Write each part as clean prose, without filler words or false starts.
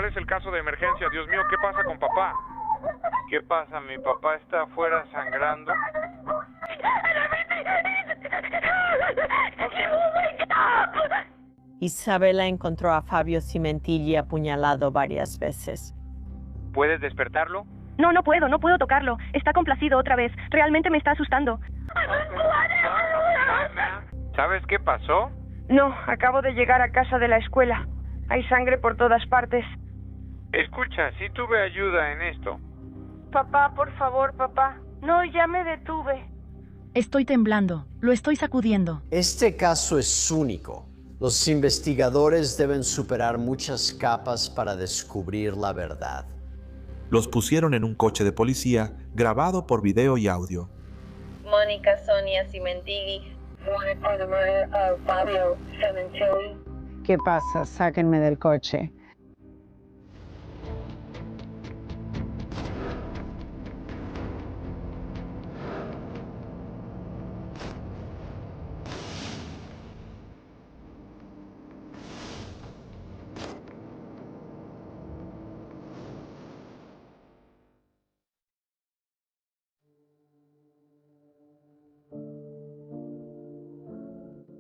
¿Cuál es el caso de emergencia? Dios mío, ¿qué pasa con papá? ¿Qué pasa? Mi papá está afuera sangrando. Isabela encontró a Fabio Cimentilli apuñalado varias veces. ¿Puedes despertarlo? No puedo tocarlo. Está complacido otra vez. Realmente me está asustando. ¿Sabes qué pasó? No, acabo de llegar a casa de la escuela. Hay sangre por todas partes. Escucha, sí tuve ayuda en esto. Papá, por favor, papá. No, ya me detuve. Estoy temblando. Lo estoy sacudiendo. Este caso es único. Los investigadores deben superar muchas capas para descubrir la verdad. Los pusieron en un coche de policía grabado por video y audio. Mónica Sonia Cimentilli. ¿Qué pasa? Sáquenme del coche.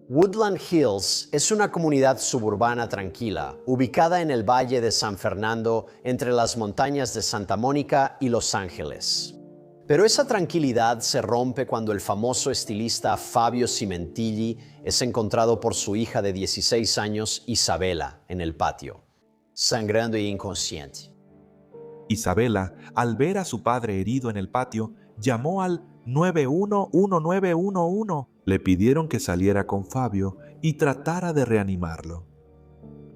Woodland Hills es una comunidad suburbana tranquila, ubicada en el Valle de San Fernando, entre las montañas de Santa Mónica y Los Ángeles. Pero esa tranquilidad se rompe cuando el famoso estilista Fabio Cimentilli es encontrado por su hija de 16 años, Isabela, en el patio, sangrando e inconsciente. Isabela, al ver a su padre herido en el patio, llamó al 911911. Le pidieron que saliera con Fabio y tratara de reanimarlo.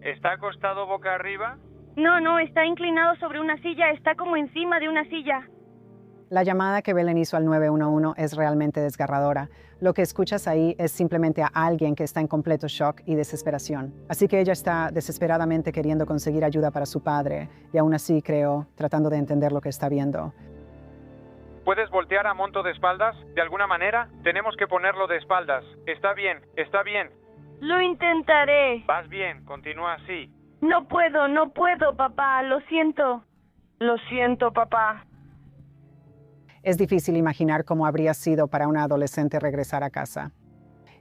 ¿Está acostado boca arriba? No, está inclinado sobre una silla. Está como encima de una silla. La llamada que Belén hizo al 911 es realmente desgarradora. Lo que escuchas ahí es simplemente a alguien que está en completo shock y desesperación. Así que ella está desesperadamente queriendo conseguir ayuda para su padre y aún así, creo, tratando de entender lo que está viendo. ¿Puedes voltear a Monto de espaldas? ¿De alguna manera? Tenemos que ponerlo de espaldas. Está bien, está bien. Lo intentaré. Vas bien, continúa así. No puedo, papá. Lo siento. Lo siento, papá. Es difícil imaginar cómo habría sido para una adolescente regresar a casa.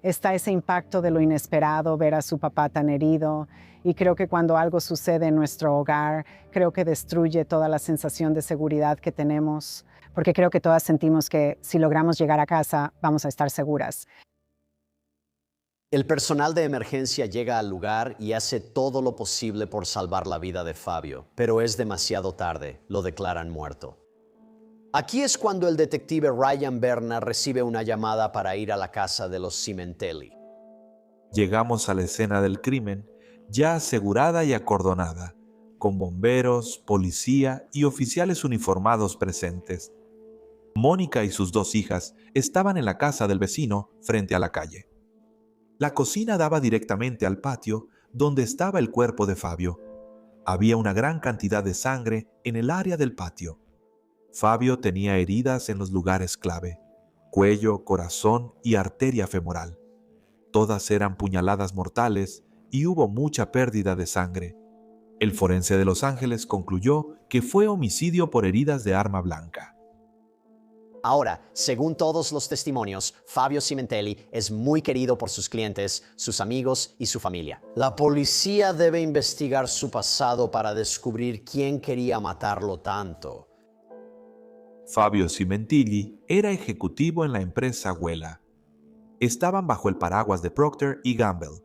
Está ese impacto de lo inesperado, ver a su papá tan herido, y creo que cuando algo sucede en nuestro hogar, creo que destruye toda la sensación de seguridad que tenemos, porque creo que todas sentimos que si logramos llegar a casa, vamos a estar seguras. El personal de emergencia llega al lugar y hace todo lo posible por salvar la vida de Fabio, pero es demasiado tarde, lo declaran muerto. Aquí es cuando el detective Ryan Berna recibe una llamada para ir a la casa de los Cimentelli. Llegamos a la escena del crimen, ya asegurada y acordonada, con bomberos, policía y oficiales uniformados presentes. Mónica y sus dos hijas estaban en la casa del vecino frente a la calle. La cocina daba directamente al patio donde estaba el cuerpo de Fabio. Había una gran cantidad de sangre en el área del patio. Fabio tenía heridas en los lugares clave: cuello, corazón y arteria femoral. Todas eran puñaladas mortales y hubo mucha pérdida de sangre. El forense de Los Ángeles concluyó que fue homicidio por heridas de arma blanca. Ahora, según todos los testimonios, Fabio Cimentelli es muy querido por sus clientes, sus amigos y su familia. La policía debe investigar su pasado para descubrir quién quería matarlo tanto. Fabio Cimentilli era ejecutivo en la empresa Wella. Estaban bajo el paraguas de Procter y Gamble.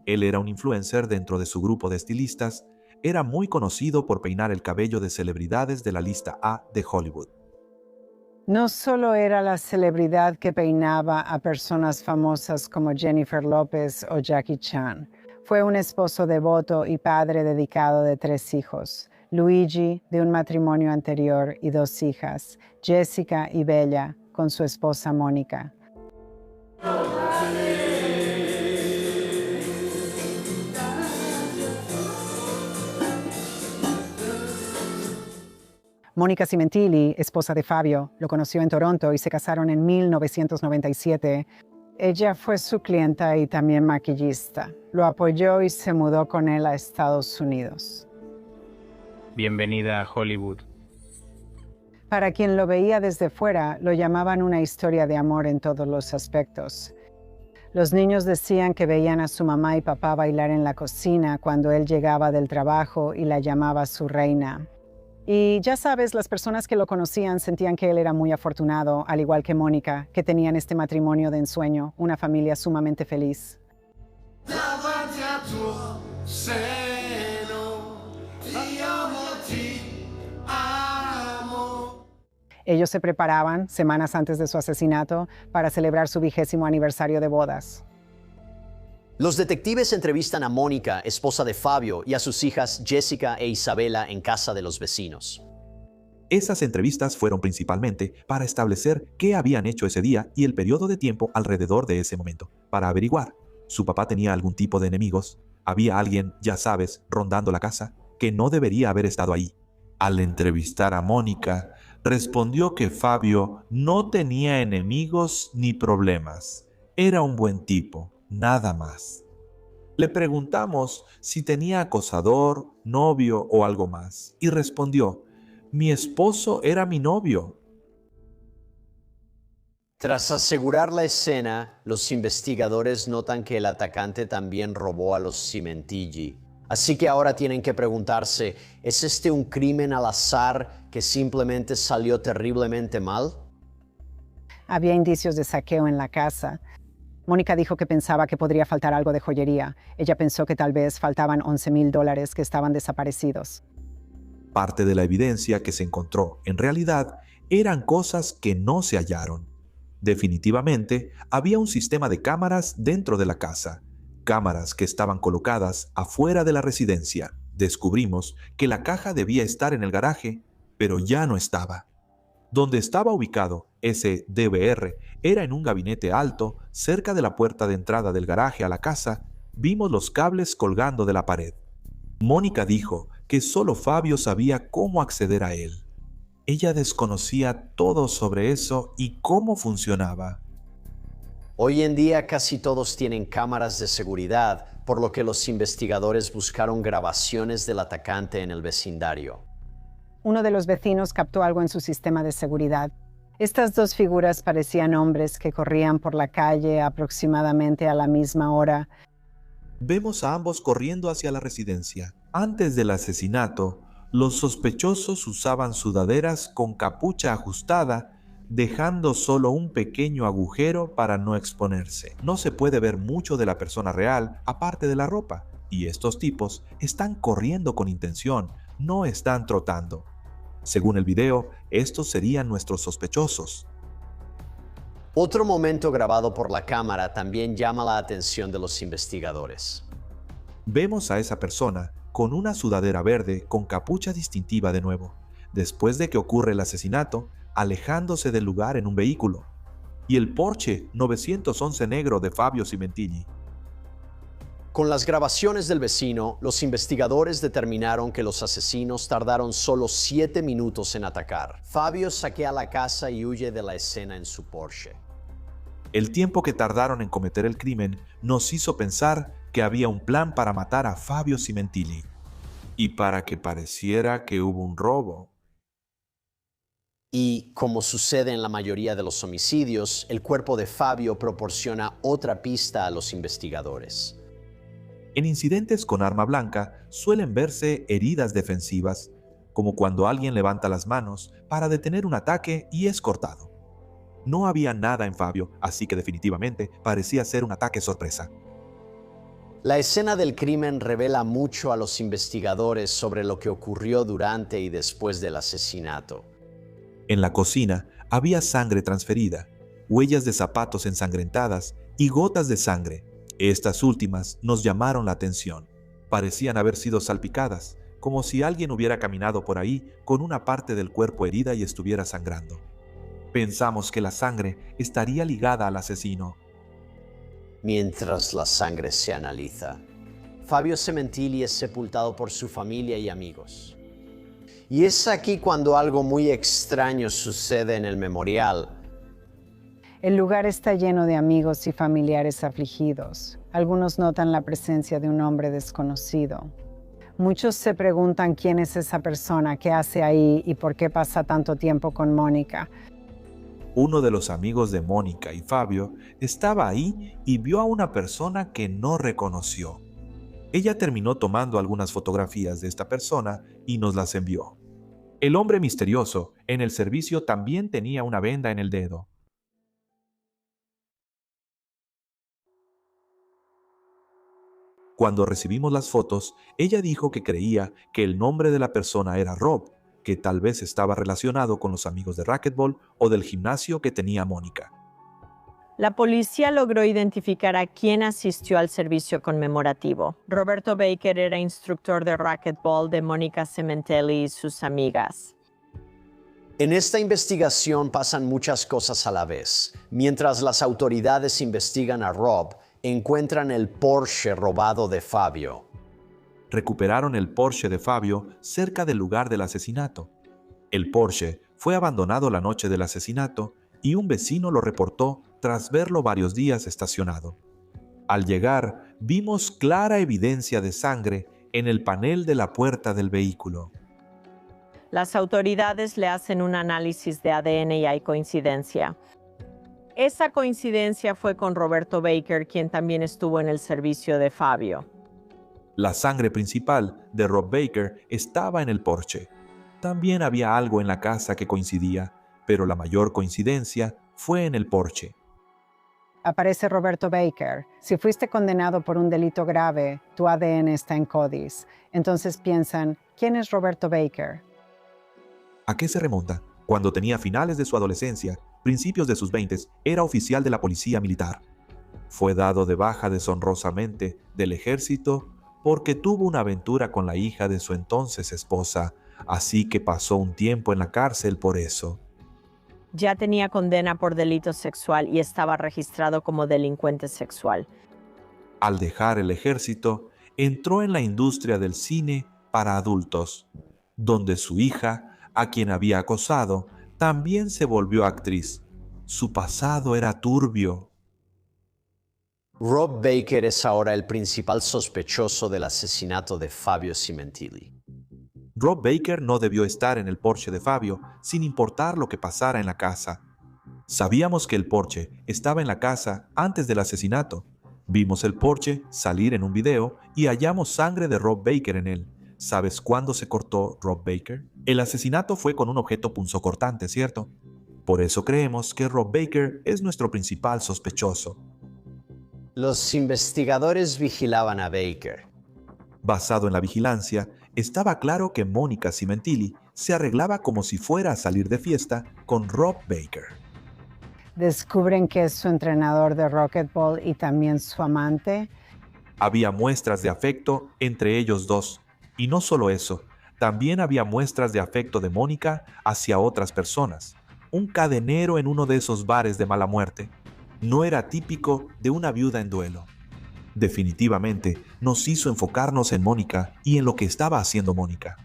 Él era un influencer dentro de su grupo de estilistas. Era muy conocido por peinar el cabello de celebridades de la lista A de Hollywood. No solo era la celebridad que peinaba a personas famosas como Jennifer López o Jackie Chan. Fue un esposo devoto y padre dedicado de 3 hijos. Luigi, de un matrimonio anterior, y 2 hijas, Jessica y Bella, con su esposa Mónica. Mónica Cimentilli, esposa de Fabio, lo conoció en Toronto y se casaron en 1997. Ella fue su clienta y también maquillista. Lo apoyó y se mudó con él a Estados Unidos. Bienvenida a Hollywood. Para quien lo veía desde fuera, lo llamaban una historia de amor en todos los aspectos. Los niños decían que veían a su mamá y papá bailar en la cocina cuando él llegaba del trabajo y la llamaba su reina. Y ya sabes, las personas que lo conocían sentían que él era muy afortunado, al igual que Mónica, que tenían este matrimonio de ensueño, una familia sumamente feliz. Ellos se preparaban, semanas antes de su asesinato, para celebrar su 20º aniversario de bodas. Los detectives entrevistan a Mónica, esposa de Fabio, y a sus hijas Jessica e Isabela en casa de los vecinos. Esas entrevistas fueron principalmente para establecer qué habían hecho ese día y el periodo de tiempo alrededor de ese momento, para averiguar. ¿Su papá tenía algún tipo de enemigos? ¿Había alguien, ya sabes, rondando la casa, que no debería haber estado ahí? Al entrevistar a Mónica, respondió que Fabio no tenía enemigos ni problemas. Era un buen tipo. Nada más. Le preguntamos si tenía acosador, novio o algo más, y respondió: mi esposo era mi novio. Tras asegurar la escena, los investigadores notan que el atacante también robó a los Cimentilli. Así que ahora tienen que preguntarse, ¿es este un crimen al azar que simplemente salió terriblemente mal? Había indicios de saqueo en la casa. Mónica dijo que pensaba que podría faltar algo de joyería. Ella pensó que tal vez faltaban $11,000 que estaban desaparecidos. Parte de la evidencia que se encontró, en realidad, eran cosas que no se hallaron. Definitivamente, había un sistema de cámaras dentro de la casa. Cámaras que estaban colocadas afuera de la residencia. Descubrimos que la caja debía estar en el garaje, pero ya no estaba. Donde estaba ubicado ese DVR era en un gabinete alto, cerca de la puerta de entrada del garaje a la casa. Vimos los cables colgando de la pared. Mónica dijo que solo Fabio sabía cómo acceder a él. Ella desconocía todo sobre eso y cómo funcionaba. Hoy en día casi todos tienen cámaras de seguridad, por lo que los investigadores buscaron grabaciones del atacante en el vecindario. Uno de los vecinos captó algo en su sistema de seguridad. Estas dos figuras parecían hombres que corrían por la calle aproximadamente a la misma hora. Vemos a ambos corriendo hacia la residencia. Antes del asesinato, los sospechosos usaban sudaderas con capucha ajustada, dejando solo un pequeño agujero para no exponerse. No se puede ver mucho de la persona real, aparte de la ropa. Y estos tipos están corriendo con intención, no están trotando. Según el video, estos serían nuestros sospechosos. Otro momento grabado por la cámara también llama la atención de los investigadores. Vemos a esa persona con una sudadera verde con capucha distintiva de nuevo, después de que ocurre el asesinato, alejándose del lugar en un vehículo. Y el Porsche 911 negro de Fabio Cimentilli. Con las grabaciones del vecino, los investigadores determinaron que los asesinos tardaron solo 7 minutos en atacar. Fabio saquea la casa y huye de la escena en su Porsche. El tiempo que tardaron en cometer el crimen nos hizo pensar que había un plan para matar a Fabio Cimentilli y para que pareciera que hubo un robo. Y, como sucede en la mayoría de los homicidios, el cuerpo de Fabio proporciona otra pista a los investigadores. En incidentes con arma blanca suelen verse heridas defensivas, como cuando alguien levanta las manos para detener un ataque y es cortado. No había nada en Fabio, así que definitivamente parecía ser un ataque sorpresa. La escena del crimen revela mucho a los investigadores sobre lo que ocurrió durante y después del asesinato. En la cocina había sangre transferida, huellas de zapatos ensangrentadas y gotas de sangre. Estas últimas nos llamaron la atención. Parecían haber sido salpicadas, como si alguien hubiera caminado por ahí con una parte del cuerpo herida y estuviera sangrando. Pensamos que la sangre estaría ligada al asesino. Mientras la sangre se analiza, Fabio Cimentilli es sepultado por su familia y amigos. Y es aquí cuando algo muy extraño sucede en el memorial. El lugar está lleno de amigos y familiares afligidos. Algunos notan la presencia de un hombre desconocido. Muchos se preguntan quién es esa persona, qué hace ahí y por qué pasa tanto tiempo con Mónica. Uno de los amigos de Mónica y Fabio estaba ahí y vio a una persona que no reconoció. Ella terminó tomando algunas fotografías de esta persona y nos las envió. El hombre misterioso en el servicio también tenía una venda en el dedo. Cuando recibimos las fotos, ella dijo que creía que el nombre de la persona era Rob, que tal vez estaba relacionado con los amigos de racquetball o del gimnasio que tenía Mónica. La policía logró identificar a quién asistió al servicio conmemorativo. Roberto Baker era instructor de racquetball de Mónica Cementelli y sus amigas. En esta investigación pasan muchas cosas a la vez. Mientras las autoridades investigan a Rob, encuentran el Porsche robado de Fabio. Recuperaron el Porsche de Fabio cerca del lugar del asesinato. El Porsche fue abandonado la noche del asesinato y un vecino lo reportó tras verlo varios días estacionado. Al llegar, vimos clara evidencia de sangre en el panel de la puerta del vehículo. Las autoridades le hacen un análisis de ADN y hay coincidencia. Esa coincidencia fue con Roberto Baker, quien también estuvo en el servicio de Fabio. La sangre principal de Rob Baker estaba en el Porsche. También había algo en la casa que coincidía, pero la mayor coincidencia fue en el Porsche. Aparece Roberto Baker. Si fuiste condenado por un delito grave, tu ADN está en CODIS. Entonces piensan, ¿quién es Roberto Baker? ¿A qué se remonta? Cuando tenía finales de su adolescencia, principios de sus 20s, era oficial de la policía militar. Fue dado de baja deshonrosamente del ejército porque tuvo una aventura con la hija de su entonces esposa, así que pasó un tiempo en la cárcel por eso. Ya tenía condena por delito sexual y estaba registrado como delincuente sexual. Al dejar el ejército, entró en la industria del cine para adultos, donde su hija, a quien había acosado, también se volvió actriz. Su pasado era turbio. Rob Baker es ahora el principal sospechoso del asesinato de Fabio Cementelli. Rob Baker no debió estar en el Porsche de Fabio, sin importar lo que pasara en la casa. Sabíamos que el Porsche estaba en la casa antes del asesinato. Vimos el Porsche salir en un video y hallamos sangre de Rob Baker en él. ¿Sabes cuándo se cortó Rob Baker? El asesinato fue con un objeto punzocortante, ¿cierto? Por eso creemos que Rob Baker es nuestro principal sospechoso. Los investigadores vigilaban a Baker. Basado en la vigilancia, estaba claro que Mónica Cementelli se arreglaba como si fuera a salir de fiesta con Rob Baker. Descubren que es su entrenador de racquetball y también su amante. Había muestras de afecto entre ellos dos. Y no solo eso, también había muestras de afecto de Mónica hacia otras personas. Un cadenero en uno de esos bares de mala muerte. No era típico de una viuda en duelo. Definitivamente nos hizo enfocarnos en Mónica y en lo que estaba haciendo Mónica.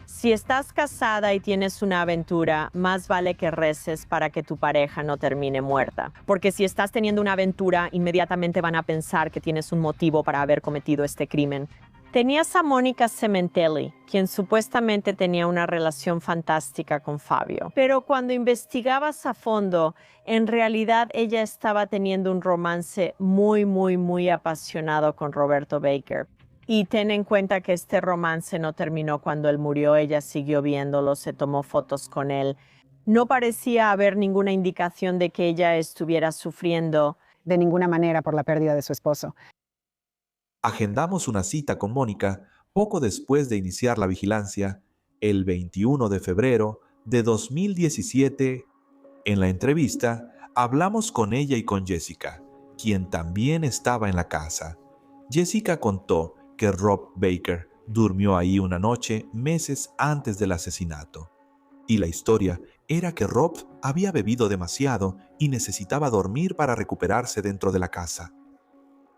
Si estás casada y tienes una aventura, más vale que reces para que tu pareja no termine muerta. Porque si estás teniendo una aventura, inmediatamente van a pensar que tienes un motivo para haber cometido este crimen. Tenías a Mónica Cementelli, quien supuestamente tenía una relación fantástica con Fabio. Pero cuando investigabas a fondo, en realidad ella estaba teniendo un romance muy apasionado con Roberto Baker. Y ten en cuenta que este romance no terminó cuando él murió, ella siguió viéndolo, se tomó fotos con él. No parecía haber ninguna indicación de que ella estuviera sufriendo de ninguna manera por la pérdida de su esposo. Agendamos una cita con Mónica poco después de iniciar la vigilancia, el 21 de febrero de 2017. En la entrevista, hablamos con ella y con Jessica, quien también estaba en la casa. Jessica contó que Rob Baker durmió ahí una noche meses antes del asesinato. Y la historia era que Rob había bebido demasiado y necesitaba dormir para recuperarse dentro de la casa.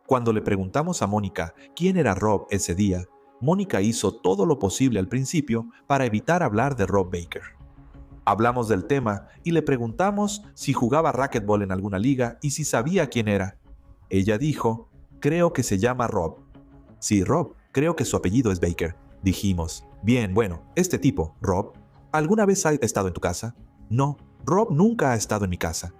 Cuando le preguntamos a Mónica quién era Rob ese día, Mónica hizo todo lo posible al principio para evitar hablar de Rob Baker. Hablamos del tema y le preguntamos si jugaba racquetball en alguna liga y si sabía quién era. Ella dijo, creo que se llama Rob. Sí, Rob, Creo que su apellido es Baker. Dijimos, bien, bueno, este tipo, Rob, ¿alguna vez ha estado en tu casa? No, Rob nunca ha estado en mi casa.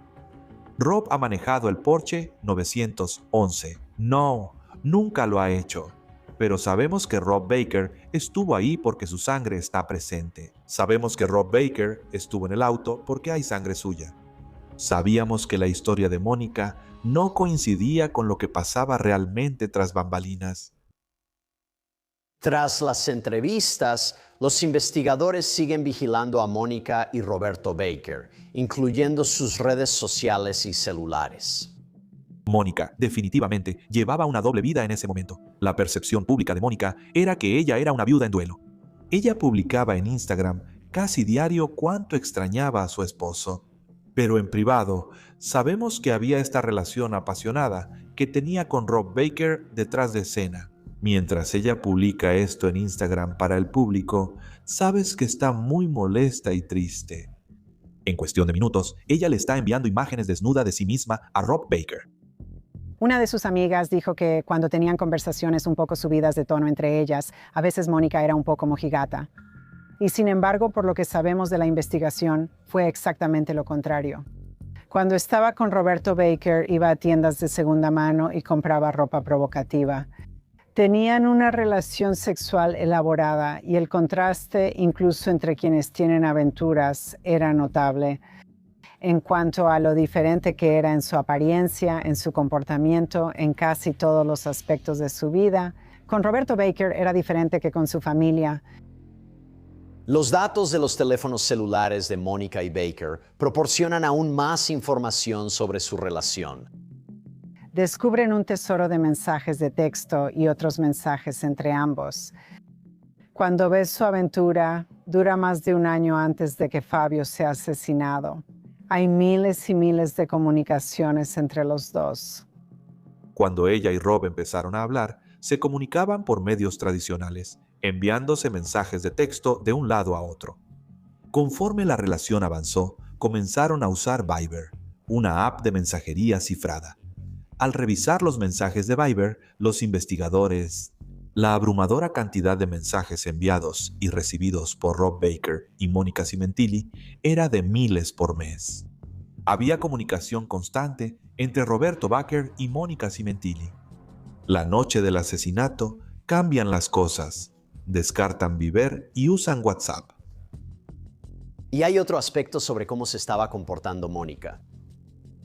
Rob ha manejado el Porsche 911. No, nunca lo ha hecho. Pero sabemos que Rob Baker estuvo ahí porque su sangre está presente. Sabemos que Rob Baker estuvo en el auto porque hay sangre suya. Sabíamos que la historia de Mónica no coincidía con lo que pasaba realmente tras bambalinas. Tras las entrevistas, los investigadores siguen vigilando a Mónica y Roberto Baker, incluyendo sus redes sociales y celulares. Mónica definitivamente llevaba una doble vida en ese momento. La percepción pública de Mónica era que ella era una viuda en duelo. Ella publicaba en Instagram casi diario cuánto extrañaba a su esposo. Pero en privado, sabemos que había esta relación apasionada que tenía con Rob Baker detrás de escena. Mientras ella publica esto en Instagram para el público, sabes que está muy molesta y triste. En cuestión de minutos, ella le está enviando imágenes desnuda de sí misma a Rob Baker. Una de sus amigas dijo que cuando tenían conversaciones un poco subidas de tono entre ellas, a veces Mónica era un poco mojigata. Y sin embargo, por lo que sabemos de la investigación, fue exactamente lo contrario. Cuando estaba con Roberto Baker, iba a tiendas de segunda mano y compraba ropa provocativa. Tenían una relación sexual elaborada y el contraste, incluso entre quienes tienen aventuras, era notable. En cuanto a lo diferente que era en su apariencia, en su comportamiento, en casi todos los aspectos de su vida, con Roberto Baker era diferente que con su familia. Los datos de los teléfonos celulares de Mónica y Baker proporcionan aún más información sobre su relación. Descubren un tesoro de mensajes de texto y otros mensajes entre ambos. Cuando ves su aventura, dura más de un año antes de que Fabio sea asesinado. Hay miles y miles de comunicaciones entre los dos. Cuando ella y Rob empezaron a hablar, se comunicaban por medios tradicionales, enviándose mensajes de texto de un lado a otro. Conforme la relación avanzó, comenzaron a usar Viber, una app de mensajería cifrada. Al revisar los mensajes de Viber, los investigadores... La abrumadora cantidad de mensajes enviados y recibidos por Rob Baker y Mónica Cimentilli era de miles por mes. Había comunicación constante entre Roberto Baker y Mónica Cimentilli. La noche del asesinato cambian las cosas, descartan Viber y usan WhatsApp. Y hay otro aspecto sobre cómo se estaba comportando Mónica.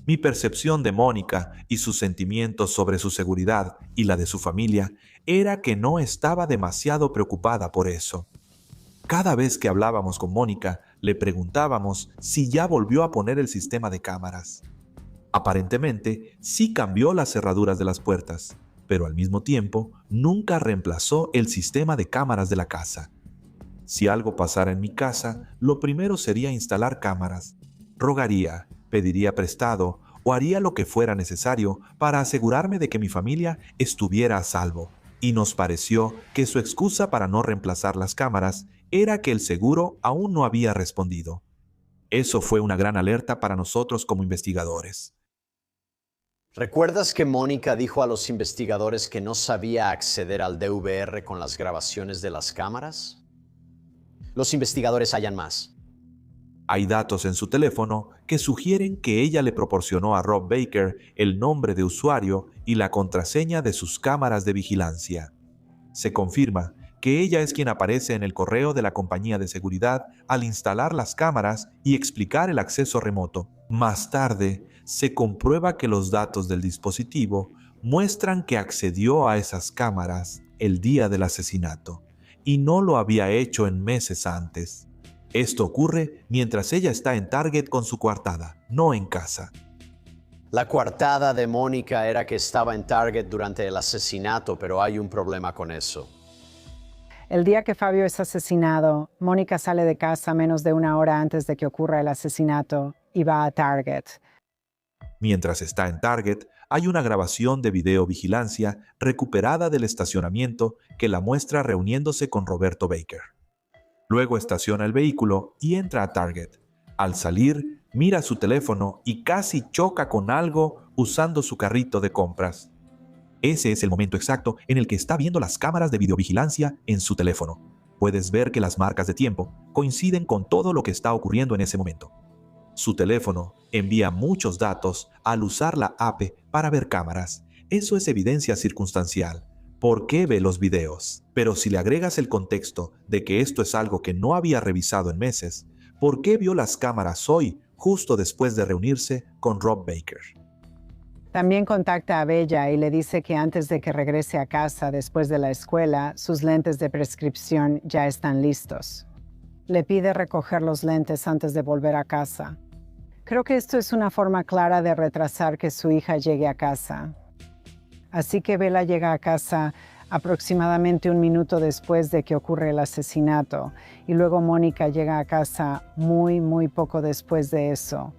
Mi percepción de Mónica y sus sentimientos sobre su seguridad y la de su familia era que no estaba demasiado preocupada por eso. Cada vez que hablábamos con Mónica, le preguntábamos si ya volvió a poner el sistema de cámaras. Aparentemente, sí cambió las cerraduras de las puertas, pero al mismo tiempo nunca reemplazó el sistema de cámaras de la casa. Si algo pasara en mi casa, lo primero sería instalar cámaras. Rogaría, pediría prestado o haría lo que fuera necesario para asegurarme de que mi familia estuviera a salvo. Y nos pareció que su excusa para no reemplazar las cámaras era que el seguro aún no había respondido. Eso fue una gran alerta para nosotros como investigadores. ¿Recuerdas que Mónica dijo a los investigadores que no sabía acceder al DVR con las grabaciones de las cámaras? Los investigadores hallan más. Hay datos en su teléfono que sugieren que ella le proporcionó a Rob Baker el nombre de usuario y la contraseña de sus cámaras de vigilancia. Se confirma que ella es quien aparece en el correo de la compañía de seguridad al instalar las cámaras y explicar el acceso remoto. Más tarde, se comprueba que los datos del dispositivo muestran que accedió a esas cámaras el día del asesinato y no lo había hecho en meses antes. Esto ocurre mientras ella está en Target con su coartada, no en casa. La coartada de Mónica era que estaba en Target durante el asesinato, pero hay un problema con eso. El día que Fabio es asesinado, Mónica sale de casa menos de una hora antes de que ocurra el asesinato y va a Target. Mientras está en Target, hay una grabación de videovigilancia recuperada del estacionamiento que la muestra reuniéndose con Roberto Baker. Luego estaciona el vehículo y entra a Target. Al salir, mira su teléfono y casi choca con algo usando su carrito de compras. Ese es el momento exacto en el que está viendo las cámaras de videovigilancia en su teléfono. Puedes ver que las marcas de tiempo coinciden con todo lo que está ocurriendo en ese momento. Su teléfono envía muchos datos al usar la app para ver cámaras. Eso es evidencia circunstancial. ¿Por qué ve los videos? Pero si le agregas el contexto de que esto es algo que no había revisado en meses, ¿por qué vio las cámaras hoy, justo después de reunirse con Rob Baker? También contacta a Bella y le dice que antes de que regrese a casa después de la escuela, sus lentes de prescripción ya están listos. Le pide recoger los lentes antes de volver a casa. Creo que esto es una forma clara de retrasar que su hija llegue a casa. Así que Bella llega a casa aproximadamente 1 minuto después de que ocurre el asesinato, y luego Mónica llega a casa muy poco después de eso.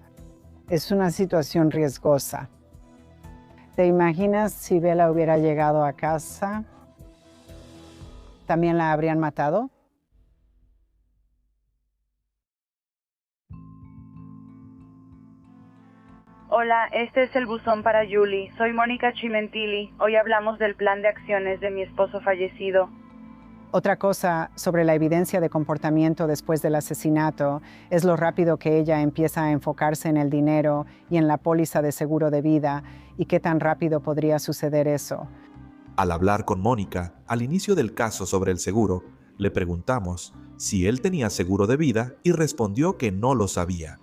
Es una situación riesgosa. ¿Te imaginas si Bella hubiera llegado a casa? ¿También la habrían matado? Hola, este es el buzón para Julie. Soy Mónica Cimentili. Hoy hablamos del plan de acciones de mi esposo fallecido. Otra cosa sobre la evidencia de comportamiento después del asesinato es lo rápido que ella empieza a enfocarse en el dinero y en la póliza de seguro de vida, y qué tan rápido podría suceder eso. Al hablar con Mónica, al inicio del caso sobre el seguro, le preguntamos si él tenía seguro de vida y respondió que no lo sabía.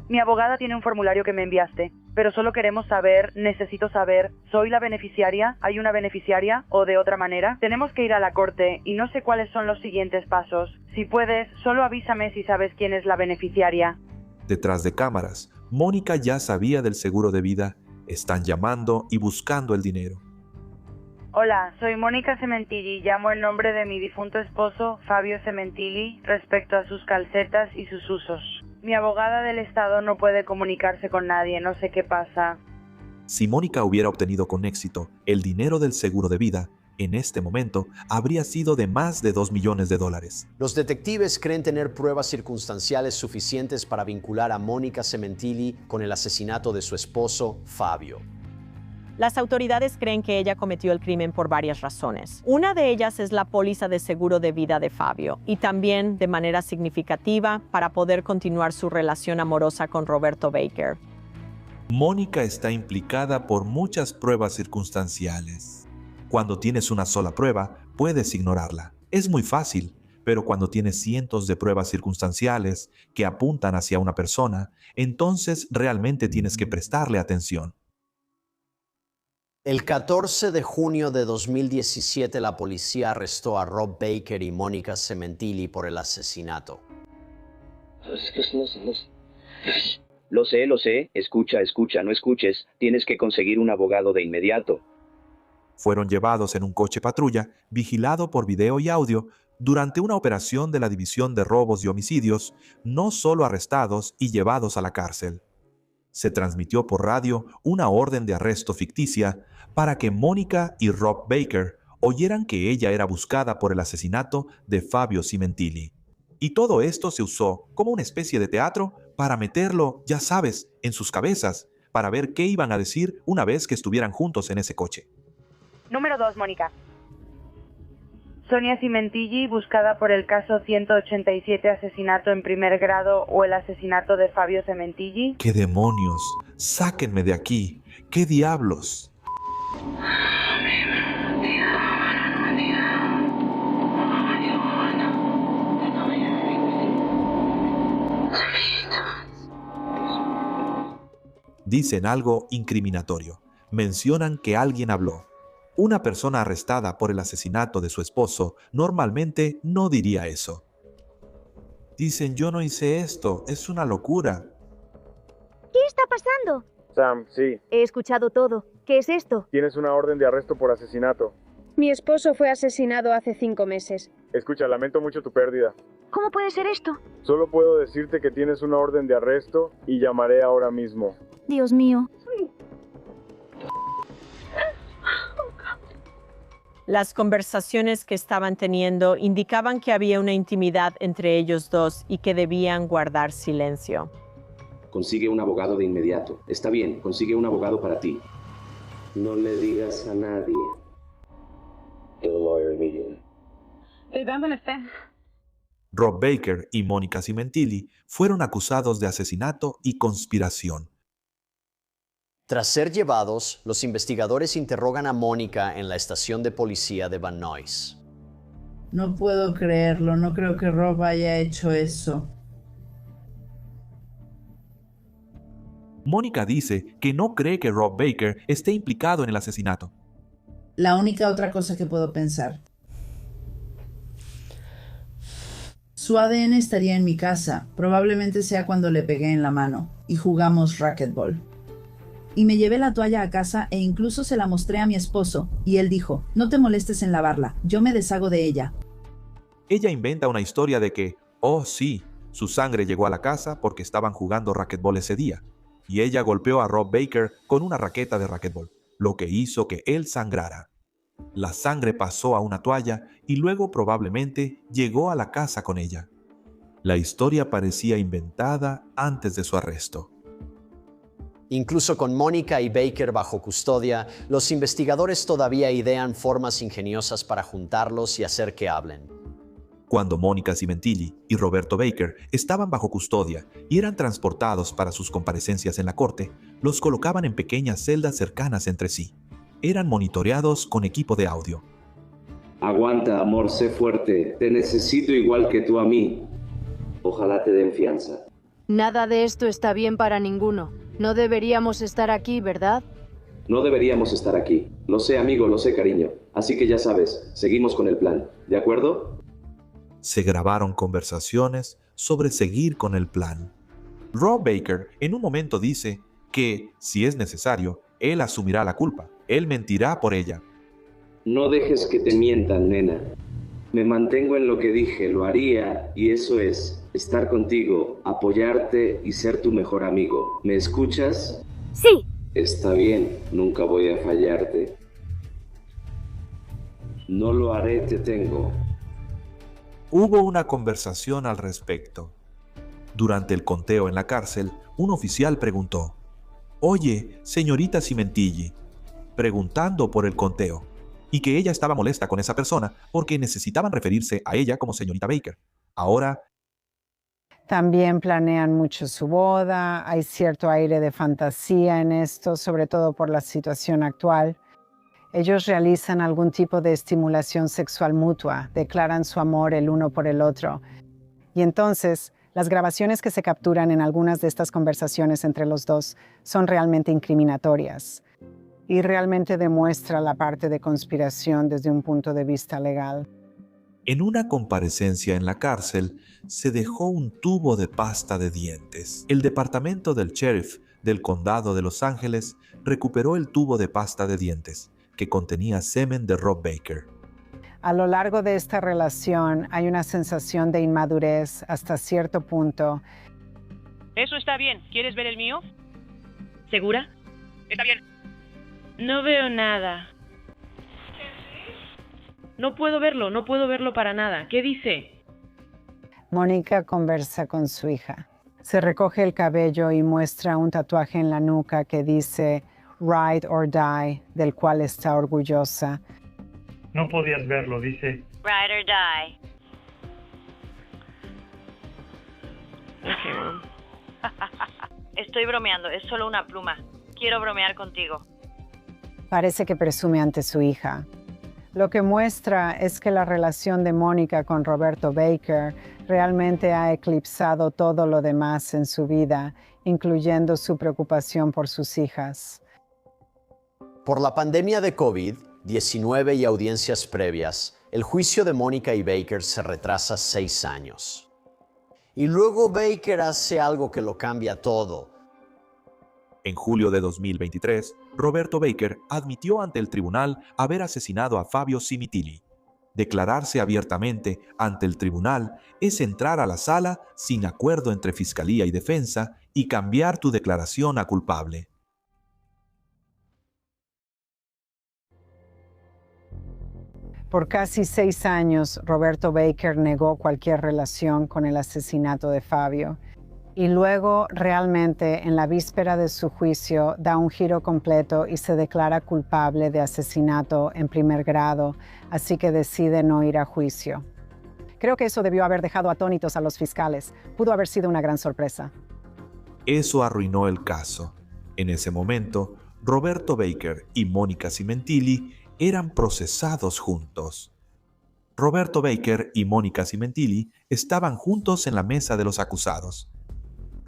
Mi abogada tiene un formulario que me enviaste, pero solo queremos saber, necesito saber, ¿soy la beneficiaria? ¿Hay una beneficiaria? ¿O de otra manera? Tenemos que ir a la corte y no sé cuáles son los siguientes pasos. Si puedes, solo avísame si sabes quién es la beneficiaria. Detrás de cámaras, Mónica ya sabía del seguro de vida. Están llamando y buscando el dinero. Hola, soy Mónica Cementilli. Llamo el nombre de mi difunto esposo, Fabio Cementilli, respecto a sus calcetas y sus usos. Mi abogada del estado no puede comunicarse con nadie, no sé qué pasa. Si Mónica hubiera obtenido con éxito el dinero del seguro de vida, en este momento habría sido de más de $2 millones. Los detectives creen tener pruebas circunstanciales suficientes para vincular a Mónica Cementilli con el asesinato de su esposo, Fabio. Las autoridades creen que ella cometió el crimen por varias razones. Una de ellas es la póliza de seguro de vida de Fabio, y también, de manera significativa, para poder continuar su relación amorosa con Roberto Baker. Mónica está implicada por muchas pruebas circunstanciales. Cuando tienes una sola prueba, puedes ignorarla. Es muy fácil, pero cuando tienes cientos de pruebas circunstanciales que apuntan hacia una persona, entonces realmente tienes que prestarle atención. El 14 de junio de 2017, la policía arrestó a Rob Baker y Mónica Cementilli por el asesinato. Lo sé. Escucha, no escuches. Tienes que conseguir un abogado de inmediato. Fueron llevados en un coche patrulla, vigilado por video y audio, durante una operación de la División de Robos y Homicidios, no solo arrestados y llevados a la cárcel. Se transmitió por radio una orden de arresto ficticia para que Mónica y Rob Baker oyeran que ella era buscada por el asesinato de Fabio Cementilli. Y todo esto se usó como una especie de teatro para meterlo, ya sabes, en sus cabezas, para ver qué iban a decir una vez que estuvieran juntos en ese coche. Número 2, Mónica. Sonia Cementilli, buscada por el caso 187, asesinato en primer grado, o el asesinato de Fabio Cementilli. ¡Qué demonios! ¡Sáquenme de aquí! ¡Qué diablos! Dicen algo incriminatorio. Mencionan que alguien habló. Una persona arrestada por el asesinato de su esposo normalmente no diría eso. Dicen, yo no hice esto, es una locura. ¿Qué está pasando? Sam, sí. He escuchado todo. ¿Qué es esto? Tienes una orden de arresto por asesinato. Mi esposo fue asesinado hace 5 meses. Escucha, lamento mucho tu pérdida. ¿Cómo puede ser esto? Solo puedo decirte que tienes una orden de arresto y llamaré ahora mismo. Dios mío. Las conversaciones que estaban teniendo indicaban que había una intimidad entre ellos dos y que debían guardar silencio. Consigue un abogado de inmediato. Está bien, consigue un abogado para ti. No le digas a nadie. The lawyer immediately. Rob Baker y Mónica Cimentilli fueron acusados de asesinato y conspiración. Tras ser llevados, los investigadores interrogan a Mónica en la estación de policía de Van Nuys. No puedo creerlo, no creo que Rob haya hecho eso. Mónica dice que no cree que Rob Baker esté implicado en el asesinato. La única otra cosa que puedo pensar. Su ADN estaría en mi casa, probablemente sea cuando le pegué en la mano y jugamos racquetball. Y me llevé la toalla a casa e incluso se la mostré a mi esposo, y él dijo, no te molestes en lavarla, yo me deshago de ella. Ella inventa una historia de que, oh sí, su sangre llegó a la casa porque estaban jugando racquetball ese día, y ella golpeó a Rob Baker con una raqueta de racquetball, lo que hizo que él sangrara. La sangre pasó a una toalla y luego probablemente llegó a la casa con ella. La historia parecía inventada antes de su arresto. Incluso con Mónica y Baker bajo custodia, los investigadores todavía idean formas ingeniosas para juntarlos y hacer que hablen. Cuando Mónica Cimentilli y Roberto Baker estaban bajo custodia y eran transportados para sus comparecencias en la corte, los colocaban en pequeñas celdas cercanas entre sí. Eran monitoreados con equipo de audio. Aguanta, amor, sé fuerte. Te necesito igual que tú a mí. Ojalá te den fianza. Nada de esto está bien para ninguno. No deberíamos estar aquí, ¿verdad? No deberíamos estar aquí. Lo sé, amigo, lo sé, cariño. Así que ya sabes, seguimos con el plan. ¿De acuerdo? Se grabaron conversaciones sobre seguir con el plan. Rob Baker en un momento dice que, si es necesario, él asumirá la culpa. Él mentirá por ella. No dejes que te mientan, nena. Me mantengo en lo que dije, lo haría, y eso es, estar contigo, apoyarte y ser tu mejor amigo. ¿Me escuchas? Sí. Está bien, nunca voy a fallarte. No lo haré, te tengo. Hubo una conversación al respecto. Durante el conteo en la cárcel, un oficial preguntó, «Oye, señorita Cimentilli», preguntando por el conteo, y que ella estaba molesta con esa persona porque necesitaban referirse a ella como señorita Baker. Ahora, también planean mucho su boda, hay cierto aire de fantasía en esto, sobre todo por la situación actual. Ellos realizan algún tipo de estimulación sexual mutua, declaran su amor el uno por el otro. Y entonces, las grabaciones que se capturan en algunas de estas conversaciones entre los dos son realmente incriminatorias y realmente demuestra la parte de conspiración desde un punto de vista legal. en una comparecencia en la cárcel, se dejó un tubo de pasta de dientes. El departamento del sheriff del condado de Los Ángeles recuperó el tubo de pasta de dientes, que contenía semen de Rob Baker. A lo largo de esta relación hay una sensación de inmadurez hasta cierto punto. Eso está bien. ¿Quieres ver el mío? ¿Segura? Está bien. No veo nada. No puedo verlo para nada. ¿Qué dice? Mónica conversa con su hija. Se recoge el cabello y muestra un tatuaje en la nuca que dice Ride or Die, del cual está orgullosa. No podías verlo, dice Ride or die. Okay, Mom. Estoy bromeando, es solo una pluma. Quiero bromear contigo. Parece que presume ante su hija. Lo que muestra es que la relación de Mónica con Roberto Baker realmente ha eclipsado todo lo demás en su vida, incluyendo su preocupación por sus hijas. Por la pandemia de COVID-19 y audiencias previas, el juicio de Mónica y Baker se retrasa 6 años. Y luego Baker hace algo que lo cambia todo. En julio de 2023, Roberto Baker admitió ante el tribunal haber asesinado a Fabio Cimentilli. Declararse abiertamente ante el tribunal es entrar a la sala sin acuerdo entre fiscalía y defensa y cambiar tu declaración a culpable. Por casi 6 años, Roberto Baker negó cualquier relación con el asesinato de Fabio. Y luego, realmente, en la víspera de su juicio, da un giro completo y se declara culpable de asesinato en primer grado, así que decide no ir a juicio. Creo que eso debió haber dejado atónitos a los fiscales. Pudo haber sido una gran sorpresa. Eso arruinó el caso. En ese momento, Roberto Baker y Mónica Cimentilli eran procesados juntos. Roberto Baker y Mónica Cimentilli estaban juntos en la mesa de los acusados.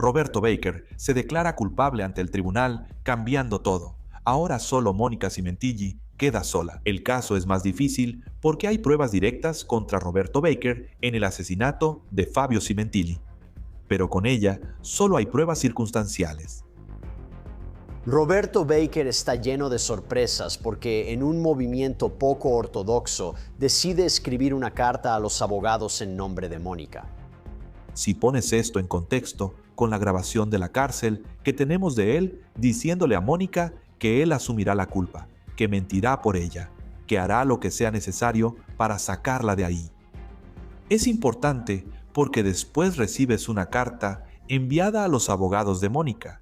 Roberto Baker se declara culpable ante el tribunal, cambiando todo. Ahora solo Mónica Cimentilli queda sola. El caso es más difícil porque hay pruebas directas contra Roberto Baker en el asesinato de Fabio Cimentilli. Pero con ella solo hay pruebas circunstanciales. Roberto Baker está lleno de sorpresas porque en un movimiento poco ortodoxo decide escribir una carta a los abogados en nombre de Mónica. Si pones esto en contexto con la grabación de la cárcel que tenemos de él diciéndole a Mónica que él asumirá la culpa, que mentirá por ella, que hará lo que sea necesario para sacarla de ahí. Es importante porque después recibes una carta enviada a los abogados de Mónica,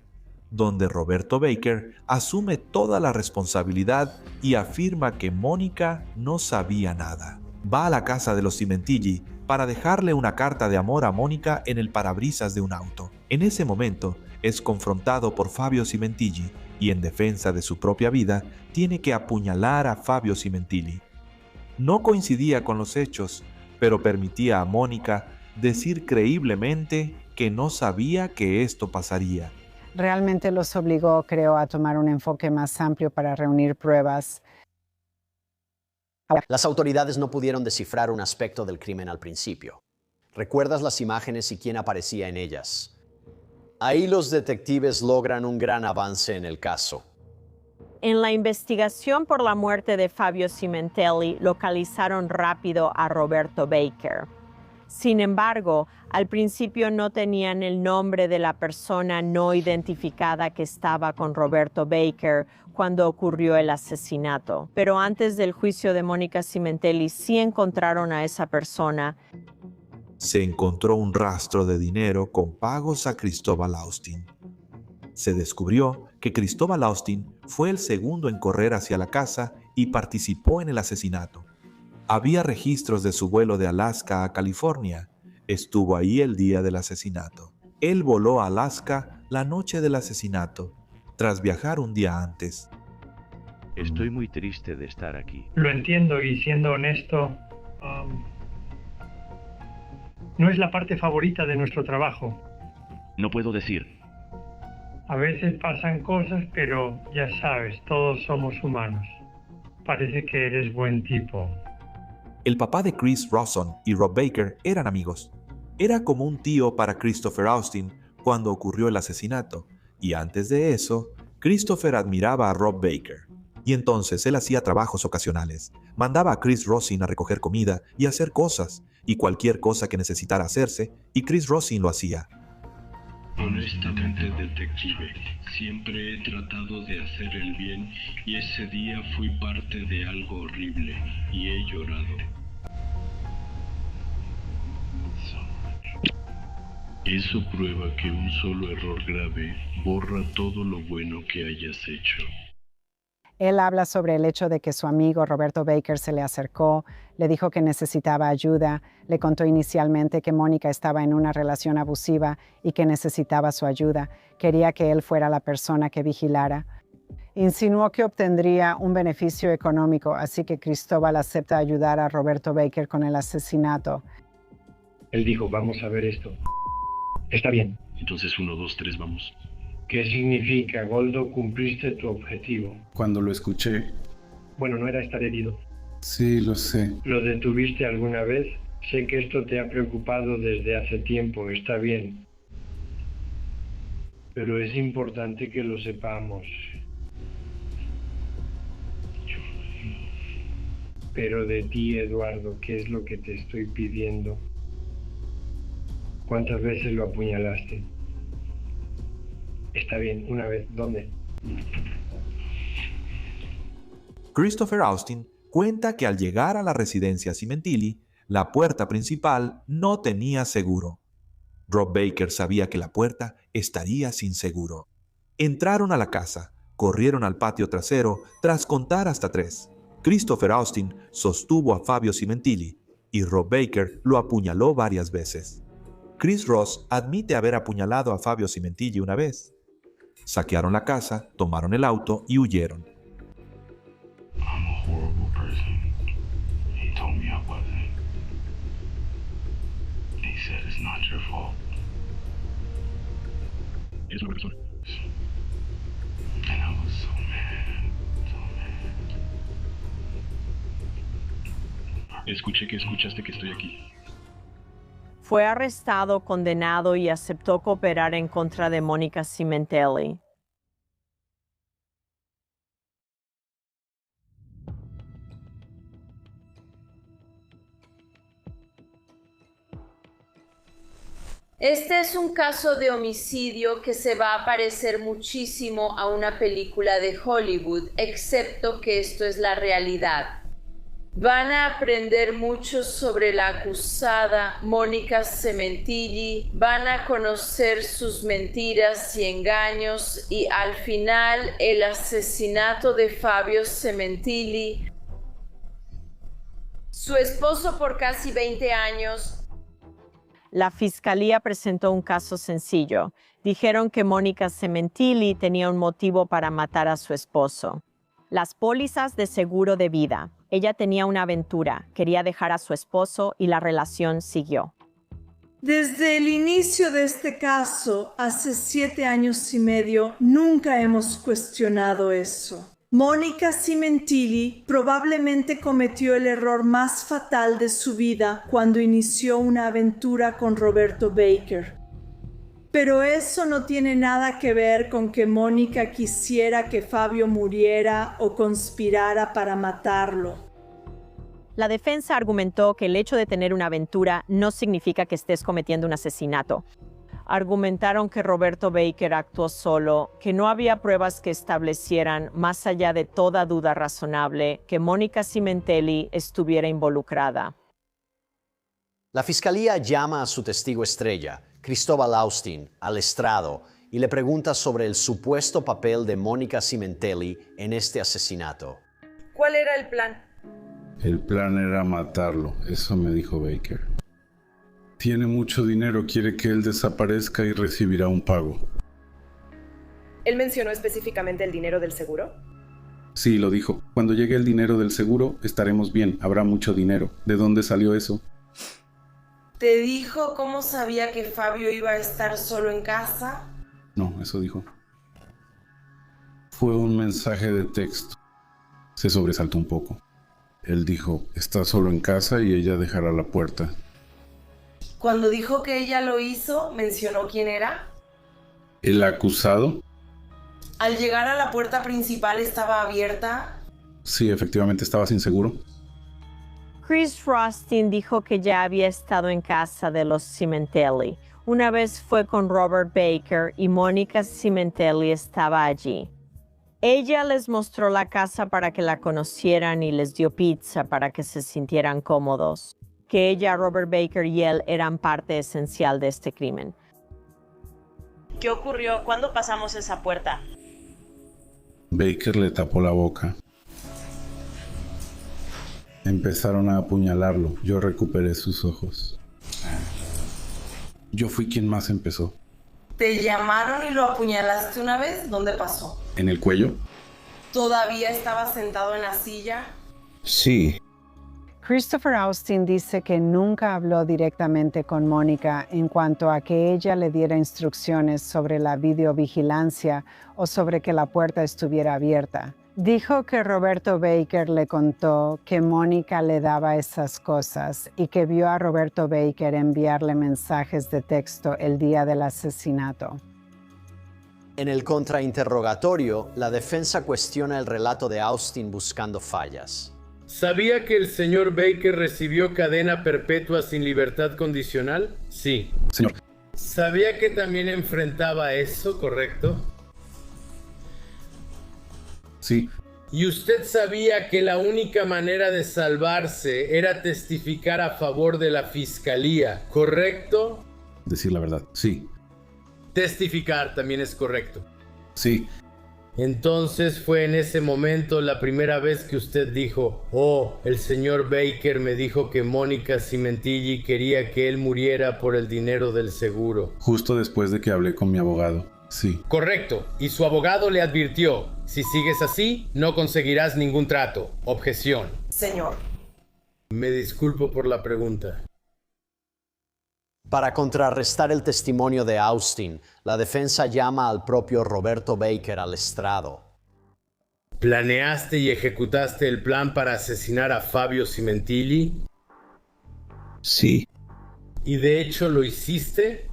donde Roberto Baker asume toda la responsabilidad y afirma que Mónica no sabía nada. Va a la casa de los Cimentilli para dejarle una carta de amor a Mónica en el parabrisas de un auto. En ese momento es confrontado por Fabio Cimentilli y en defensa de su propia vida tiene que apuñalar a Fabio Cimentilli. No coincidía con los hechos, pero permitía a Mónica decir creíblemente que no sabía que esto pasaría. Realmente los obligó, creo, a tomar un enfoque más amplio para reunir pruebas. Las autoridades no pudieron descifrar un aspecto del crimen al principio. ¿Recuerdas las imágenes y quién aparecía en ellas? Ahí los detectives logran un gran avance en el caso. En la investigación por la muerte de Fabio Cimentilli, localizaron rápido a Roberto Baker. Sin embargo, al principio no tenían el nombre de la persona no identificada que estaba con Roberto Baker cuando ocurrió el asesinato. Pero antes del juicio de Mónica Cimentilli sí encontraron a esa persona. Se encontró un rastro de dinero con pagos a Cristóbal Austin. Se descubrió que Cristóbal Austin fue el segundo en correr hacia la casa y participó en el asesinato. Había registros de su vuelo de Alaska a California. Estuvo ahí el día del asesinato. Él voló a Alaska la noche del asesinato, tras viajar un día antes. Estoy muy triste de estar aquí. Lo entiendo y siendo honesto, no es la parte favorita de nuestro trabajo. No puedo decir. A veces pasan cosas, pero ya sabes, todos somos humanos. Parece que eres buen tipo. El papá de Chris Rawson y Rob Baker eran amigos. Era como un tío para Christopher Austin cuando ocurrió el asesinato, y antes de eso, Christopher admiraba a Rob Baker. Y entonces él hacía trabajos ocasionales, mandaba a Chris Rawson a recoger comida y hacer cosas, y cualquier cosa que necesitara hacerse, y Chris Rawson lo hacía. Honestamente, detective, siempre he tratado de hacer el bien y ese día fui parte de algo horrible y he llorado. Eso prueba que un solo error grave borra todo lo bueno que hayas hecho. Él habla sobre el hecho de que su amigo Roberto Baker se le acercó, le dijo que necesitaba ayuda, le contó inicialmente que Mónica estaba en una relación abusiva y que necesitaba su ayuda. Quería que él fuera la persona que vigilara. Insinuó que obtendría un beneficio económico, así que Cristóbal acepta ayudar a Roberto Baker con el asesinato. Él dijo, vamos a ver esto. Está bien. Entonces 1, 2, 3, vamos. ¿Qué significa, Goldo? Cumpliste tu objetivo. Cuando lo escuché. Bueno, no era estar herido. Sí, lo sé. ¿Lo detuviste alguna vez? Sé que esto te ha preocupado desde hace tiempo, está bien. Pero es importante que lo sepamos. Pero de ti, Eduardo, ¿qué es lo que te estoy pidiendo? ¿Cuántas veces lo apuñalaste? Está bien, una vez. ¿Dónde? Christopher Austin cuenta que al llegar a la residencia Cimentilli, la puerta principal no tenía seguro. Rob Baker sabía que la puerta estaría sin seguro. Entraron a la casa, corrieron al patio trasero tras contar hasta 3. Christopher Austin sostuvo a Fabio Cimentilli y Rob Baker lo apuñaló varias veces. Chris Ross admite haber apuñalado a Fabio Cimentilli una vez. Saquearon la casa, tomaron el auto y huyeron. Es una persona. Escuché que escuchaste que estoy aquí. Fue arrestado, condenado y aceptó cooperar en contra de Monica Cimentelli. Este es un caso de homicidio que se va a parecer muchísimo a una película de Hollywood, excepto que esto es la realidad. Van a aprender mucho sobre la acusada Monica Cimentilli, van a conocer sus mentiras y engaños y al final el asesinato de Fabio Cimentilli, su esposo por casi 20 años. La fiscalía presentó un caso sencillo. Dijeron que Monica Cimentilli tenía un motivo para matar a su esposo. Las pólizas de seguro de vida. Ella tenía una aventura, quería dejar a su esposo y la relación siguió. Desde el inicio de este caso, hace 7 años y medio, nunca hemos cuestionado eso. Monica Cimentilli probablemente cometió el error más fatal de su vida cuando inició una aventura con Roberto Baker. Pero eso no tiene nada que ver con que Mónica quisiera que Fabio muriera o conspirara para matarlo. La defensa argumentó que el hecho de tener una aventura no significa que estés cometiendo un asesinato. Argumentaron que Roberto Baker actuó solo, que no había pruebas que establecieran, más allá de toda duda razonable, que Monica Cimentelli estuviera involucrada. La fiscalía llama a su testigo estrella, Cristóbal Austin, al estrado y le pregunta sobre el supuesto papel de Monica Cimentelli en este asesinato. ¿Cuál era el plan? El plan era matarlo, eso me dijo Baker. Tiene mucho dinero, quiere que él desaparezca y recibirá un pago. ¿Él mencionó específicamente el dinero del seguro? Sí, lo dijo. Cuando llegue el dinero del seguro, estaremos bien, habrá mucho dinero. ¿De dónde salió eso? ¿Te dijo cómo sabía que Fabio iba a estar solo en casa? No, eso dijo. Fue un mensaje de texto. Se sobresaltó un poco. Él dijo, está solo en casa y ella dejará la puerta. Cuando dijo que ella lo hizo, ¿mencionó quién era? ¿El acusado? Al llegar a la puerta principal estaba abierta. Sí, efectivamente estaba sin seguro. Chris Rustin dijo que ya había estado en casa de los Cimentelli. Una vez fue con Robert Baker y Monica Cimentelli estaba allí. Ella les mostró la casa para que la conocieran y les dio pizza para que se sintieran cómodos. Que ella, Robert Baker y él eran parte esencial de este crimen. ¿Qué ocurrió? ¿Cuándo pasamos esa puerta? Baker le tapó la boca. Empezaron a apuñalarlo. Yo recuperé sus ojos. Yo fui quien más empezó. ¿Te llamaron y lo apuñalaste una vez? ¿Dónde pasó? ¿En el cuello? ¿Todavía estaba sentado en la silla? Sí. Christopher Austin dice que nunca habló directamente con Mónica en cuanto a que ella le diera instrucciones sobre la videovigilancia o sobre que la puerta estuviera abierta. Dijo que Roberto Baker le contó que Mónica le daba esas cosas y que vio a Roberto Baker enviarle mensajes de texto el día del asesinato. En el contrainterrogatorio, la defensa cuestiona el relato de Austin buscando fallas. ¿Sabía que el señor Baker recibió cadena perpetua sin libertad condicional? Sí. Señor. ¿Sabía que también enfrentaba eso, correcto? Sí. ¿Y usted sabía que la única manera de salvarse era testificar a favor de la fiscalía, correcto? decir la verdad. Sí. Testificar también es correcto. Sí. Entonces fue en ese momento la primera vez que usted dijo: oh, el señor Baker me dijo que Mónica Cimentilli quería que él muriera por el dinero del seguro. Justo después de que hablé con mi abogado. Sí. Correcto. Y su abogado le advirtió: si sigues así, no conseguirás ningún trato. Objeción. Señor. Me disculpo por la pregunta. Para contrarrestar el testimonio de Austin, la defensa llama al propio Roberto Baker al estrado. ¿Planeaste y ejecutaste el plan para asesinar a Fabio Cimentilli? Sí. ¿Y de hecho lo hiciste?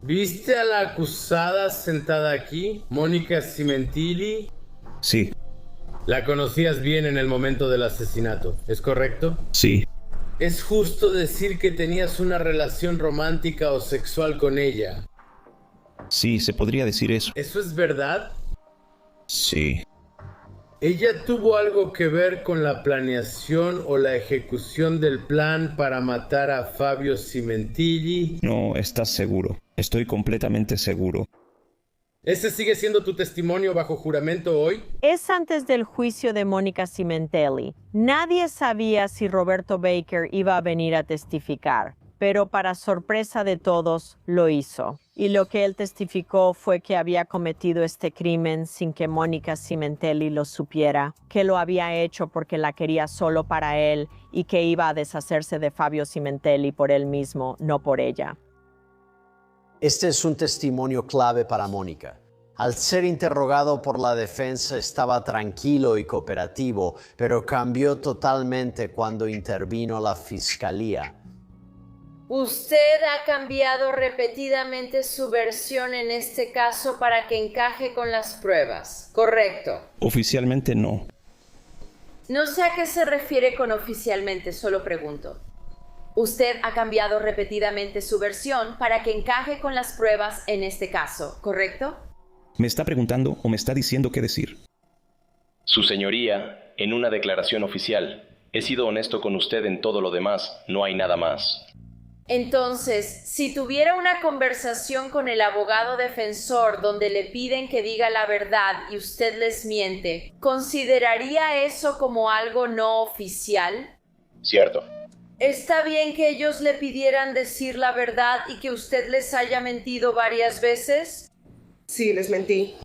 ¿Viste a la acusada sentada aquí, Mónica Cimentilli? Sí. La conocías bien en el momento del asesinato, ¿es correcto? Sí. ¿Es justo decir que tenías una relación romántica o sexual con ella? Sí, se podría decir eso. ¿Eso es verdad? Sí. ¿Ella tuvo algo que ver con la planeación o la ejecución del plan para matar a Fabio Cimentilli? No, estás seguro. Estoy completamente seguro. ¿Ese sigue siendo tu testimonio bajo juramento hoy? Es antes del juicio de Mónica Cimentelli. Nadie sabía si Roberto Baker iba a venir a testificar, pero para sorpresa de todos, lo hizo. Y lo que él testificó fue que había cometido este crimen sin que Mónica Cimentelli lo supiera, que lo había hecho porque la quería solo para él y que iba a deshacerse de Fabio Cimentelli por él mismo, no por ella. Este es un testimonio clave para Mónica. Al ser interrogado por la defensa estaba tranquilo y cooperativo, pero cambió totalmente cuando intervino la fiscalía. Usted ha cambiado repetidamente su versión en este caso para que encaje con las pruebas, ¿correcto? Oficialmente no. No sé a qué se refiere con oficialmente, solo pregunto. Usted ha cambiado repetidamente su versión para que encaje con las pruebas en este caso, ¿correcto? ¿Me está preguntando o me está diciendo qué decir? Su señoría, en una declaración oficial, he sido honesto con usted en todo lo demás, no hay nada más. Entonces, si tuviera una conversación con el abogado defensor donde le piden que diga la verdad y usted les miente, ¿consideraría eso como algo no oficial? Cierto. ¿Está bien que ellos le pidieran decir la verdad y que usted les haya mentido varias veces? Sí, les mentí.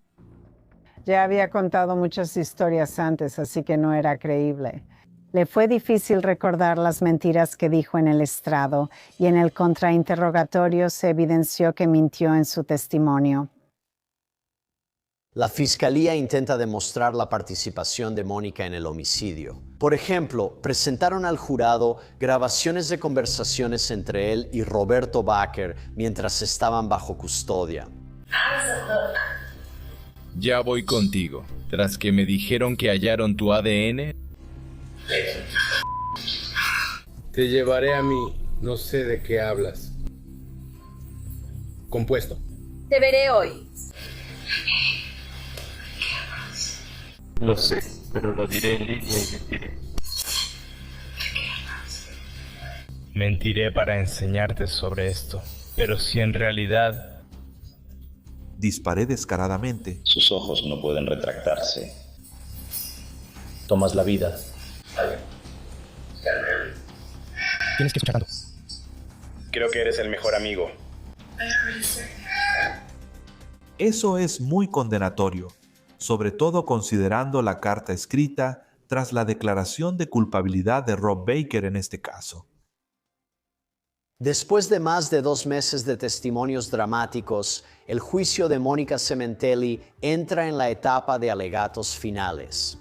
Ya había contado muchas historias antes, así que no era creíble. Le fue difícil recordar las mentiras que dijo en el estrado y en el contrainterrogatorio se evidenció que mintió en su testimonio. La fiscalía intenta demostrar la participación de Mónica en el homicidio. Por ejemplo, presentaron al jurado grabaciones de conversaciones entre él y Roberto Baker mientras estaban bajo custodia. Ya voy contigo. Tras que me dijeron que hallaron tu ADN... Te llevaré a mí. No sé de qué hablas. Compuesto. Te veré hoy. Lo sé, pero lo diré en línea y mentiré. Mentiré para enseñarte sobre esto. Pero si en realidad... Disparé descaradamente. Sus ojos no pueden retractarse. Tomas la vida. Tienes que escuchar. Creo que eres el mejor amigo. Eso es muy condenatorio, sobre todo considerando la carta escrita tras la declaración de culpabilidad de Rob Baker en este caso. Después de más de 2 meses de testimonios dramáticos, el juicio de Mónica Cimentelli entra en la etapa de alegatos finales.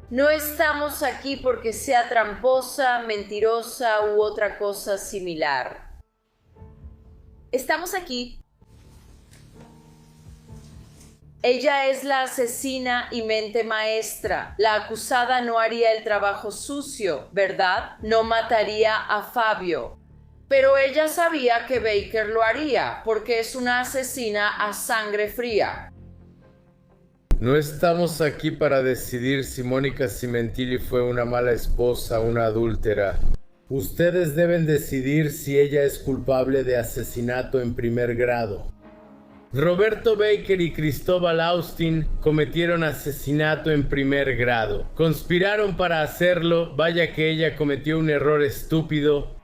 No estamos aquí porque sea tramposa, mentirosa u otra cosa similar. Estamos aquí. Ella es la asesina y mente maestra. La acusada no haría el trabajo sucio, ¿verdad? No mataría a Fabio. Pero ella sabía que Baker lo haría, porque es una asesina a sangre fría. No estamos aquí para decidir si Mónica Cimentilli fue una mala esposa o una adúltera. Ustedes deben decidir si ella es culpable de asesinato en primer grado. Roberto Baker y Cristóbal Austin cometieron asesinato en primer grado. Conspiraron para hacerlo, vaya que ella cometió un error estúpido.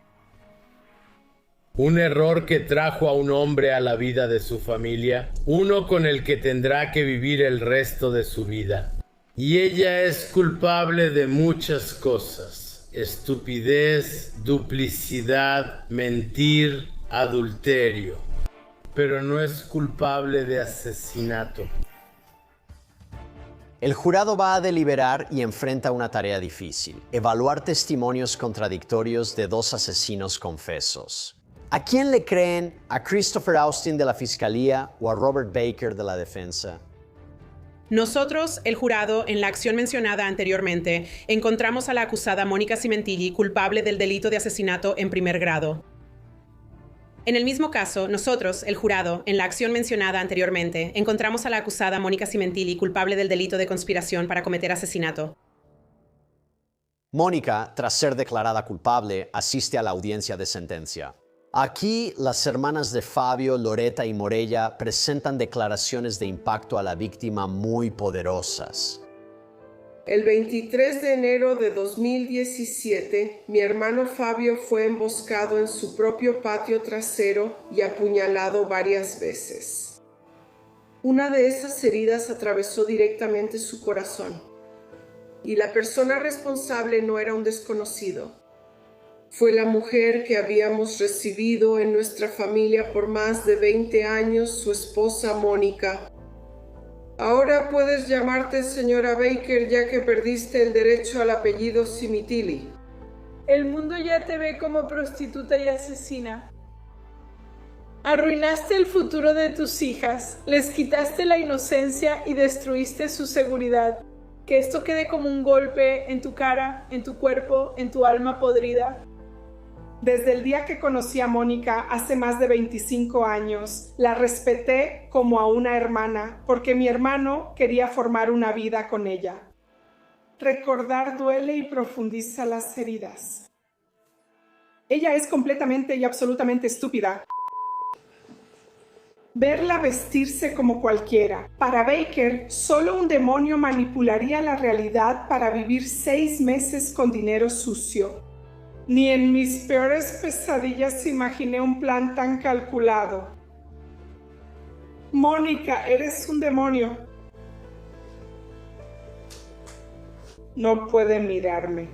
Un error que trajo a un hombre a la vida de su familia, uno con el que tendrá que vivir el resto de su vida. Y ella es culpable de muchas cosas: estupidez, duplicidad, mentir, adulterio. Pero no es culpable de asesinato. El jurado va a deliberar y enfrenta una tarea difícil: evaluar testimonios contradictorios de dos asesinos confesos. ¿A quién le creen? ¿A Christopher Austin de la Fiscalía o a Robert Baker de la Defensa? Nosotros, el jurado, en la acción mencionada anteriormente, encontramos a la acusada Mónica Cimentilli culpable del delito de asesinato en primer grado. En el mismo caso, nosotros, el jurado, en la acción mencionada anteriormente, encontramos a la acusada Mónica Cimentilli culpable del delito de conspiración para cometer asesinato. Mónica, tras ser declarada culpable, asiste a la audiencia de sentencia. Aquí, las hermanas de Fabio, Loretta y Morella presentan declaraciones de impacto a la víctima muy poderosas. El 23 de enero de 2017, mi hermano Fabio fue emboscado en su propio patio trasero y apuñalado varias veces. Una de esas heridas atravesó directamente su corazón, y la persona responsable no era un desconocido. Fue la mujer que habíamos recibido en nuestra familia por más de 20 años, su esposa Mónica. Ahora puedes llamarte señora Baker, ya que perdiste el derecho al apellido Cimentilli. El mundo ya te ve como prostituta y asesina. Arruinaste el futuro de tus hijas, les quitaste la inocencia y destruiste su seguridad. Que esto quede como un golpe en tu cara, en tu cuerpo, en tu alma podrida. Desde el día que conocí a Mónica hace más de 25 años, la respeté como a una hermana, porque mi hermano quería formar una vida con ella. Recordar duele y profundiza las heridas. Ella es completamente y absolutamente estúpida. Verla vestirse como cualquiera. Para Baker, solo un demonio manipularía la realidad para vivir 6 meses con dinero sucio. Ni en mis peores pesadillas imaginé un plan tan calculado. Mónica, eres un demonio. No puede mirarme.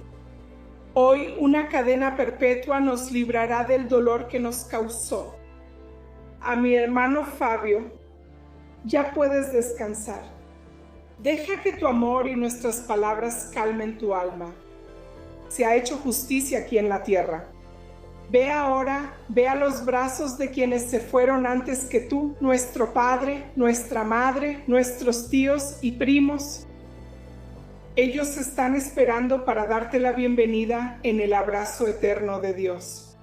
Hoy una cadena perpetua nos librará del dolor que nos causó. A mi hermano Fabio, ya puedes descansar. Deja que tu amor y nuestras palabras calmen tu alma. Se ha hecho justicia aquí en la tierra. Ve ahora, ve a los brazos de quienes se fueron antes que tú, nuestro padre, nuestra madre, nuestros tíos y primos. Ellos están esperando para darte la bienvenida en el abrazo eterno de Dios.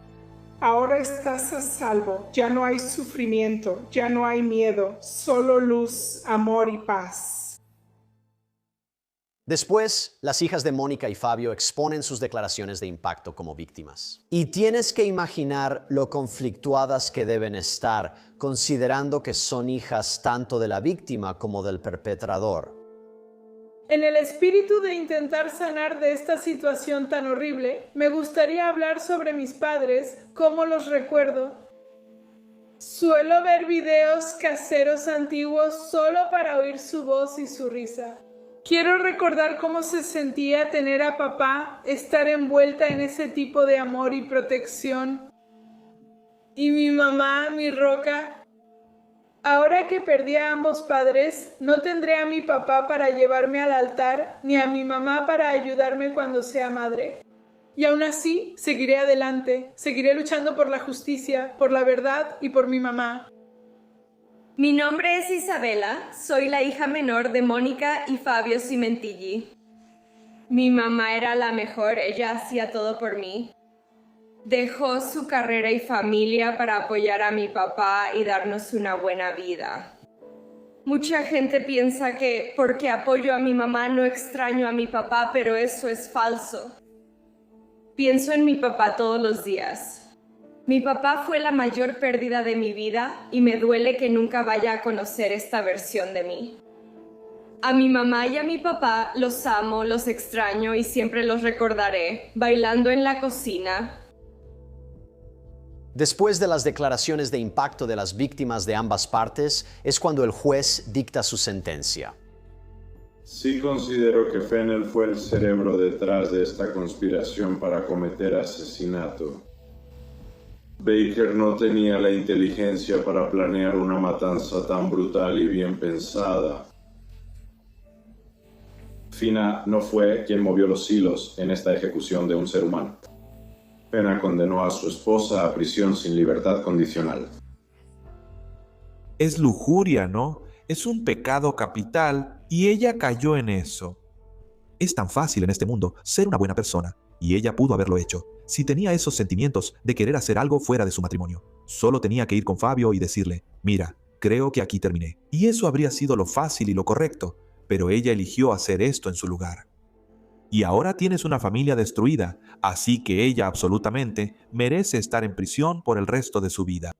Ahora estás a salvo, ya no hay sufrimiento, ya no hay miedo, solo luz, amor y paz. Después, las hijas de Mónica y Fabio exponen sus declaraciones de impacto como víctimas. Y tienes que imaginar lo conflictuadas que deben estar, considerando que son hijas tanto de la víctima como del perpetrador. En el espíritu de intentar sanar de esta situación tan horrible, me gustaría hablar sobre mis padres, cómo los recuerdo. Suelo ver videos caseros antiguos solo para oír su voz y su risa. Quiero recordar cómo se sentía tener a papá, estar envuelta en ese tipo de amor y protección. Y mi mamá, mi roca. Ahora que perdí a ambos padres, no tendré a mi papá para llevarme al altar, ni a mi mamá para ayudarme cuando sea madre. Y aún así, seguiré adelante, seguiré luchando por la justicia, por la verdad y por mi mamá. Mi nombre es Isabela, soy la hija menor de Mónica y Fabio Cimentilli. Mi mamá era la mejor, ella hacía todo por mí. Dejó su carrera y familia para apoyar a mi papá y darnos una buena vida. Mucha gente piensa que porque apoyo a mi mamá no extraño a mi papá, pero eso es falso. Pienso en mi papá todos los días. Mi papá fue la mayor pérdida de mi vida y me duele que nunca vaya a conocer esta versión de mí. A mi mamá y a mi papá los amo, los extraño y siempre los recordaré, bailando en la cocina. Después de las declaraciones de impacto de las víctimas de ambas partes, es cuando el juez dicta su sentencia. Sí considero que Fennell fue el cerebro detrás de esta conspiración para cometer asesinato. Baker no tenía la inteligencia para planear una matanza tan brutal y bien pensada. Fina no fue quien movió los hilos en esta ejecución de un ser humano. Pena condenó a su esposa a prisión sin libertad condicional. Es lujuria, ¿no? Es un pecado capital y ella cayó en eso. Es tan fácil en este mundo ser una buena persona y ella pudo haberlo hecho. Si tenía esos sentimientos de querer hacer algo fuera de su matrimonio, solo tenía que ir con Fabio y decirle, mira, creo que aquí terminé. Y eso habría sido lo fácil y lo correcto, pero ella eligió hacer esto en su lugar. Y ahora tienes una familia destruida, así que ella absolutamente merece estar en prisión por el resto de su vida.